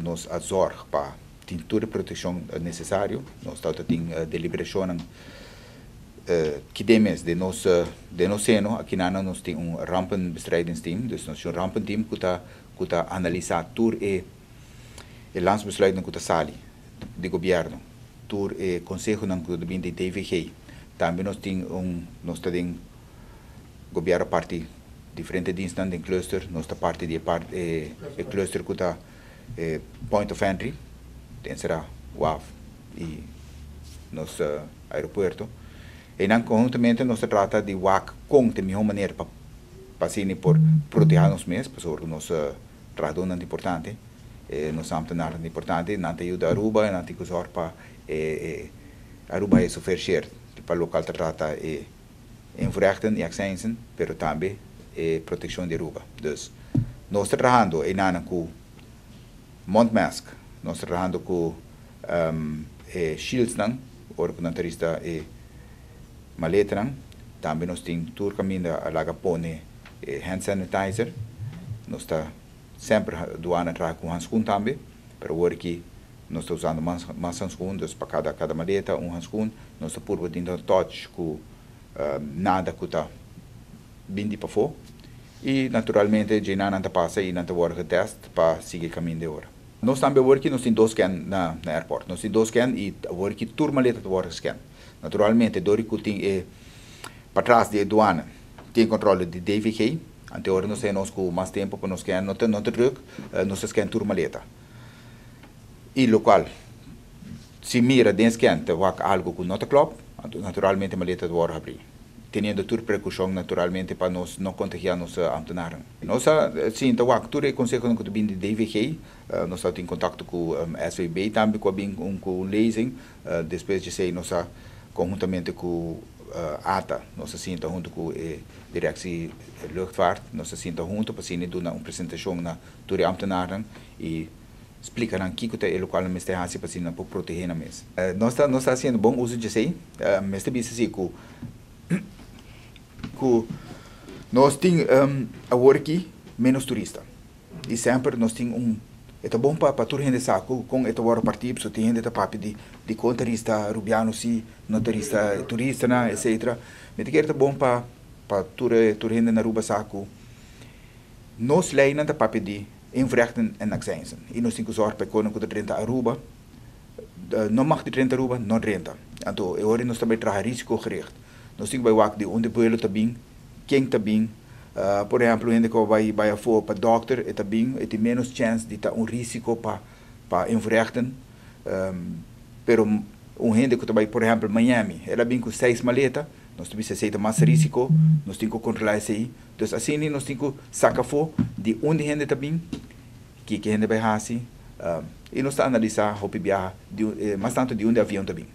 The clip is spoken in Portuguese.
nos a zorg para tem toda a proteção necessária. Nós estamos tendo deliberação que demes de nos seno aqui na nós tem rampenbestrijdingsteam, dus nós tem rampenteam que está analisar tudo e landsbesluiten que está sali de governo, tudo e conselho não que bem de DVG. Também nós tem nós tem governo parte diferente dinstan em cluster, nós está parte de cluster que está point of entry, tem será WAF e nosso aeroporto. E não conjuntamente nós trata de WAC com de melhor maneira para passar por proteger nos mesmos, porque nós trabalho não importante, nós amtenar importante, não te ajuda a Aruba, não te usar para Aruba é oferecer para o local trata inverten e accensen, pero também proteção de Aruba. Dus nós trabalhando em nana com Montmask, nós trabalhando com shields não, or com turista maleta não, também nós temos tour caminho a laga pone hand sanitizer, nós está sempre doando atrás com handschoen também, para o que nós estamos usando mais handschoen, dus para cada maleta handschoen, nós está por dentro touch com nada que está bem de para fora e naturalmente já não passa e não work test para seguir caminho de hora. Nós também work nós temos 2 scan na airport, nós temos 2 scan e work tour maleta work scan. Naturalmente dori que tem para trás de aduana tem controle de DVG, ante hora nós temos com mais tempo para nós scan não druk, nós scan tour maleta. E local se mira den scan te wak algo que nota club, naturalmente maleta do war abrir. Tendo toda precaução naturalmente para nós não contagiar nos ambtenares. Nós sim, então o tudo é conselho que bem de DVG, nós estamos em contato com SVB também com leasing, depois de ser nós conjuntamente com ATA, nós assim junto com direção luchtvaart, nós assim junto para sim dar uma apresentação na toda ambtenares e explicar aqui que é o local que está assim para sim para proteger na mesa. Nós está fazendo bom uso de sei, mas também assim com nós temos a work menos turista e sempre nós temos é bom para toda gente saco com esta hora partido só tem gente da papi de contarista rubiano si notarista turista na etc. Mas que é bom para toda gente na Aruba saco nós lei não da papi de inverten en accensen e nós temos que usar para quando que 30 Aruba não mag de 30 Aruba não 30 então é hora nós também trabalhar risco gericht. Nós temos que de onde pueblo também, quem também, por exemplo, gente que vai for para doctor, é também tem menos chance de ter risco para inverten, pero gente que vai, por exemplo, Miami, ela vem com 6 maletas, nós temos que aceitar mais risco, nós temos que controlar isso aí, então assim nós temos que sacar for de onde gente também, que gente vai assim, e nós analisar o viajar, mas tanto de onde avião também.